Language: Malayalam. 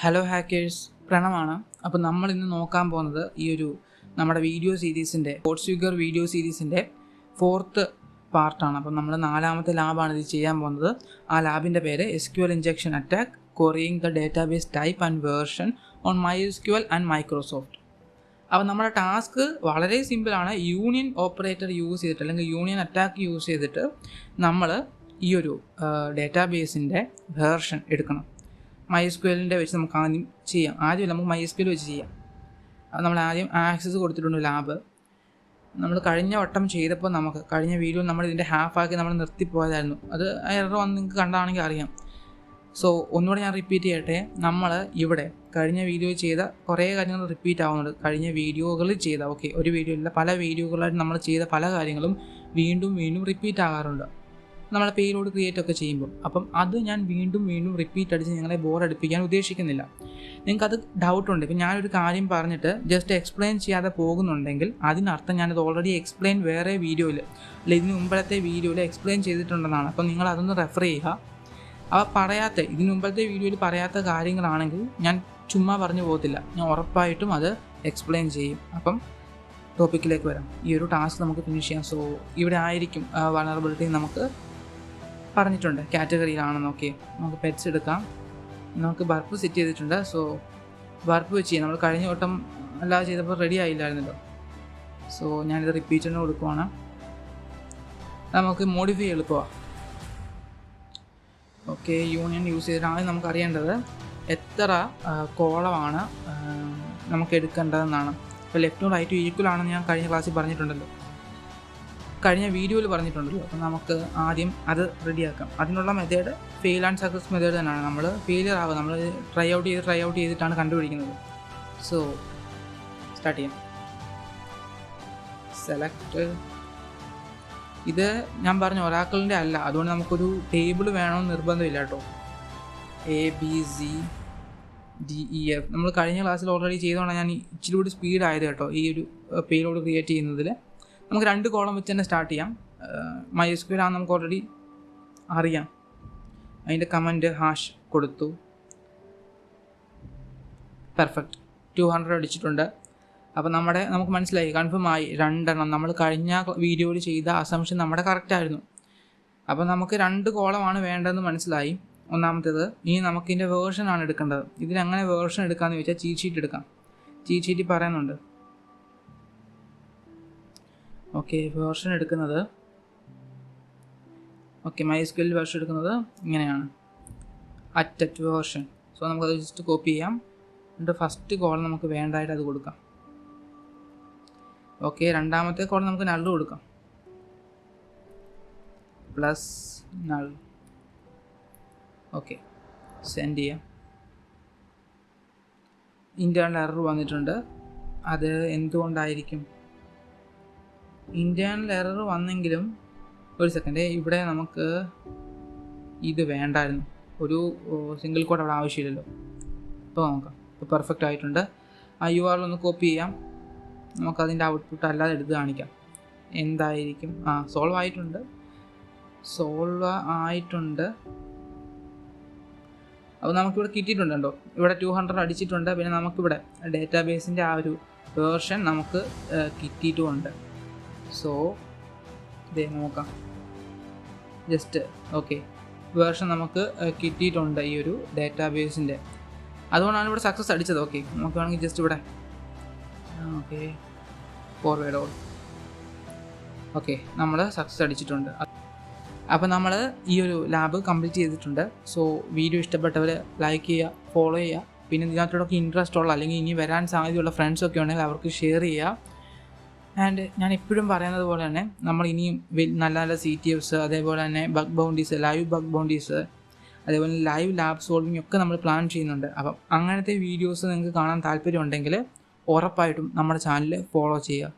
Hello hackers, പ്രണമാണ്. അപ്പോൾ നമ്മൾ ഇന്ന് നോക്കാൻ പോകുന്നത് ഈ ഒരു നമ്മുടെ വീഡിയോ സീരീസിൻ്റെ കോഡ്സ്വിഗ്ഗർ വീഡിയോ സീരീസിൻ്റെ 4th പാർട്ടാണ്. അപ്പം നമ്മൾ 4ാമത്തെ ലാബാണ് ഇത് ചെയ്യാൻ പോകുന്നത്. ആ ലാബിൻ്റെ പേര് SQL injection attack querying the database type and version on MySQL and Microsoft. അപ്പോൾ നമ്മുടെ ടാസ്ക് വളരെ സിമ്പിളാണ്. യൂണിയൻ ഓപ്പറേറ്റർ യൂസ് ചെയ്തിട്ട് അല്ലെങ്കിൽ യൂണിയൻ അറ്റാക്ക് യൂസ് ചെയ്തിട്ട് നമ്മൾ ഈ ഒരു ഡേറ്റാബേസിൻ്റെ വേർഷൻ എടുക്കണം. MySQLൻ്റെ വെച്ച് നമുക്ക് ആദ്യം ചെയ്യാം. നമുക്ക് MySQL വെച്ച് ചെയ്യാം. അത് നമ്മൾ ആദ്യം ആക്സസ് കൊടുത്തിട്ടുണ്ട് ലാബ്. നമ്മൾ കഴിഞ്ഞ വട്ടം ചെയ്തപ്പോൾ കഴിഞ്ഞ വീഡിയോ നമ്മൾ ഇതിൻ്റെ ഹാഫാക്കി നമ്മൾ നിർത്തിപ്പോയതായിരുന്നു. അത് എറർ വന്ന് നിങ്ങൾക്ക് കണ്ടാണെങ്കിൽ അറിയാം. സോ ഒന്നുകൂടെ ഞാൻ റിപ്പീറ്റ് ചെയ്യട്ടെ. നമ്മൾ ഇവിടെ കഴിഞ്ഞ വീഡിയോ ചെയ്ത കുറേ കാര്യങ്ങൾ റിപ്പീറ്റ് ആവുന്നുണ്ട്. കഴിഞ്ഞ വീഡിയോകളിൽ ചെയ്ത ഒരു വീഡിയോ ഇല്ല, പല വീഡിയോകളായിട്ട് നമ്മൾ ചെയ്ത പല കാര്യങ്ങളും വീണ്ടും റിപ്പീറ്റ് ആകാറുണ്ട് നമ്മളെ പേരോട് ക്രിയേറ്റ് ഒക്കെ ചെയ്യുമ്പോൾ. അപ്പം അത് ഞാൻ വീണ്ടും റിപ്പീറ്റ് അടിച്ച് നിങ്ങളെ ബോറടിപ്പിക്കാൻ ഉദ്ദേശിക്കുന്നില്ല. നിങ്ങൾക്കത് ഡൗട്ടുണ്ട്. ഇപ്പം ഞാനൊരു കാര്യം പറഞ്ഞിട്ട് ജസ്റ്റ് എക്സ്പ്ലെയിൻ ചെയ്യാതെ പോകുന്നുണ്ടെങ്കിൽ അതിനർത്ഥം ഞാനത് ഓൾറെഡി എക്സ്പ്ലെയിൻ വേറെ വീഡിയോയിൽ അല്ല ഇതിന് മുമ്പത്തെ വീഡിയോയിൽ എക്സ്പ്ലെയിൻ ചെയ്തിട്ടുണ്ടെന്നാണ്. അപ്പം നിങ്ങൾ അതൊന്ന് റെഫർ ചെയ്യുക. ഇതിന് മുമ്പത്തെ വീഡിയോയിൽ പറയാത്ത കാര്യങ്ങളാണെങ്കിൽ ഞാൻ ചുമ്മാ പറഞ്ഞു പോകത്തില്ല, ഞാൻ ഉറപ്പായിട്ടും അത് എക്സ്പ്ലെയിൻ ചെയ്യും. അപ്പം ടോപ്പിക്കിലേക്ക് വരാം. ഈ ഒരു ടാസ്ക് നമുക്ക് ഫിനിഷ് ചെയ്യാം. സോ ഇവിടെ ആയിരിക്കും വൾനറബിലിറ്റി നമുക്ക് പറഞ്ഞിട്ടുണ്ട്, കാറ്റഗറിയിലാണെന്ന്. നമുക്ക് പെറ്റ്സ് എടുക്കാം. നമുക്ക് ബർപ്പ് സെറ്റ് ചെയ്തിട്ടുണ്ട്. സോ ബർപ്പ് വെച്ച് ചെയ്യാം. നമ്മൾ കഴിഞ്ഞ വട്ടം അല്ലാതെ ചെയ്തപ്പോൾ റെഡി ആയില്ലായിരുന്നല്ലോ. സോ ഞാനിത് റിപ്പീറ്റിന് കൊടുക്കുവാണ്. നമുക്ക് മോഡിഫൈ എളുപ്പമാണ്. യൂണിയൻ യൂസ് ചെയ്തിട്ടാണ് നമുക്ക് അറിയേണ്ടത് എത്ര കോളമാണ് നമുക്ക് എടുക്കേണ്ടതെന്നാണ്. ഇപ്പോൾ ലെഫ്റ്റും റൈറ്റും ഈക്വൽ ആണെന്ന് ഞാൻ കഴിഞ്ഞ ക്ലാസ്സിൽ പറഞ്ഞിട്ടുണ്ടല്ലോ, കഴിഞ്ഞ വീഡിയോയിൽ പറഞ്ഞിട്ടുണ്ടല്ലോ. അപ്പോൾ നമുക്ക് ആദ്യം അത് റെഡിയാക്കാം. അതിനുള്ള method fail and success method തന്നെയാണ്. നമ്മൾ ഫെയിലിയർ ആകും, നമ്മൾ ട്രൈ ഔട്ട് ചെയ്തിട്ടാണ് കണ്ടുപിടിക്കുന്നത്. സോ സ്റ്റാർട്ട് ചെയ്യാം. സെലക്ട്. ഇത് ഞാൻ പറഞ്ഞു ഒരാക്കളിൻ്റെ അല്ല, അതുകൊണ്ട് നമുക്കൊരു ടേബിൾ വേണമെന്ന് നിർബന്ധമില്ല കേട്ടോ. ABCDEF നമ്മൾ കഴിഞ്ഞ ക്ലാസ്സിൽ ഓൾറെഡി ചെയ്തുകൊണ്ടാണ് ഞാൻ ഇച്ചിരി കൂടി സ്പീഡായത് കേട്ടോ. ഈ ഒരു പേരോട് ക്രിയേറ്റ് ചെയ്യുന്നതിൽ നമുക്ക് 2 കോളം വെച്ച് തന്നെ സ്റ്റാർട്ട് ചെയ്യാം. MySQL ആണ് നമുക്ക് ഓൾറെഡി അറിയാം. അതിൻ്റെ കമൻറ്റ് ഹാഷ് കൊടുത്തു. പെർഫെക്റ്റ്. 200 അടിച്ചിട്ടുണ്ട്. അപ്പോൾ നമുക്ക് മനസ്സിലായി, കൺഫേം ആയി 2 എണ്ണം. നമ്മൾ കഴിഞ്ഞ വീഡിയോയിൽ ചെയ്ത അസംഷൻ നമ്മുടെ കറക്റ്റായിരുന്നു. അപ്പോൾ നമുക്ക് 2 കോളമാണ് വേണ്ടതെന്ന് മനസ്സിലായി. ഒന്നാമത്തേത്. ഇനി നമുക്കിതിൻ്റെ വേർഷനാണ് എടുക്കേണ്ടത്. ഇതിനെങ്ങനെ വേർഷൻ എടുക്കാമെന്ന് ചോദിച്ചാൽ ചീറ്റ് ഷീറ്റ് എടുക്കാം. ചീറ്റ് ഷീറ്റ് പറയുന്നുണ്ട്. വേർഷൻ എടുക്കുന്നത് MySQL വേർഷൻ എടുക്കുന്നത് ഇങ്ങനെയാണ്, അറ്റ് വേർഷൻ. സോ നമുക്കത് ജസ്റ്റ് കോപ്പി ചെയ്യാം. എന്നിട്ട് ഫസ്റ്റ് കോളം നമുക്ക് വേണ്ടായിട്ട് അത് കൊടുക്കാം. രണ്ടാമത്തെ കോളം നമുക്ക് നൾ കൊടുക്കാം, പ്ലസ് നൾ. സെൻഡ് ചെയ്യാം. ഇൻറ്റേർണൽ എറർ വന്നിട്ടുണ്ട്. അത് എന്തുകൊണ്ടായിരിക്കും? ഇൻറ്റേർണൽ എറർ വന്നെങ്കിലും ഒരു സെക്കൻഡ്, ഇവിടെ നമുക്ക് ഇത് വേണ്ടായിരുന്നു. ഒരു സിംഗിൾ കോഡ് അവിടെ ആവശ്യമില്ലല്ലോ. ഇപ്പോൾ നോക്കാം. ഇപ്പോൾ പെർഫെക്റ്റ് ആയിട്ടുണ്ട്. ആ URL ഒന്ന് കോപ്പി ചെയ്യാം. നമുക്കതിൻ്റെ ഔട്ട്പുട്ട് അല്ലാതെ എടുത്ത് കാണിക്കാം. എന്തായിരിക്കും? സോൾവ് ആയിട്ടുണ്ട്. അപ്പോൾ നമുക്കിവിടെ കിട്ടിയിട്ടുണ്ടല്ലോ. ഇവിടെ 200 അടിച്ചിട്ടുണ്ട്. പിന്നെ നമുക്കിവിടെ ഡേറ്റാബേസിൻ്റെ ആ ഒരു വേർഷൻ നമുക്ക് കിട്ടിയിട്ടുമുണ്ട്. സോ ഇതേ നോക്കാം. ജസ്റ്റ് വേർഷൻ നമുക്ക് കിട്ടിയിട്ടുണ്ട് ഈ ഒരു ഡേറ്റാബേസിൻ്റെ. അതുകൊണ്ടാണ് ഇവിടെ സക്സസ് അടിച്ചത്. നമുക്ക് വേണമെങ്കിൽ ജസ്റ്റ് ഇവിടെ ഫോർവേഡ് ഓൾ. നമ്മൾ സക്സസ് അടിച്ചിട്ടുണ്ട്. അപ്പോൾ നമ്മൾ ഈ ഒരു ലാബ് കംപ്ലീറ്റ് ചെയ്തിട്ടുണ്ട്. സോ വീഡിയോ ഇഷ്ടപ്പെട്ടവർ ലൈക്ക് ചെയ്യുക, ഫോളോ ചെയ്യുക. പിന്നെ ഇതിനകത്തോടൊക്കെ ഇൻട്രസ്റ്റ് ഉള്ള അല്ലെങ്കിൽ ഇനി വരാൻ സാധ്യതയുള്ള ഫ്രണ്ട്സൊക്കെ ഉണ്ടെങ്കിൽ അവർക്ക് ഷെയർ ചെയ്യുക. ആൻഡ് ഞാൻ എപ്പോഴും പറയുന്നത് പോലെ തന്നെ നമ്മൾ ഇനിയും നല്ല CTFs, അതേപോലെ തന്നെ bug bounties, live bug bounties, അതേപോലെ ലൈവ് ലാബ് സോൾവിംഗ് ഒക്കെ നമ്മൾ പ്ലാൻ ചെയ്യുന്നുണ്ട്. അപ്പം അങ്ങനത്തെ വീഡിയോസ് നിങ്ങൾക്ക് കാണാൻ താല്പര്യമുണ്ടെങ്കിൽ ഉറപ്പായിട്ടും നമ്മുടെ ചാനൽ ഫോളോ ചെയ്യുക.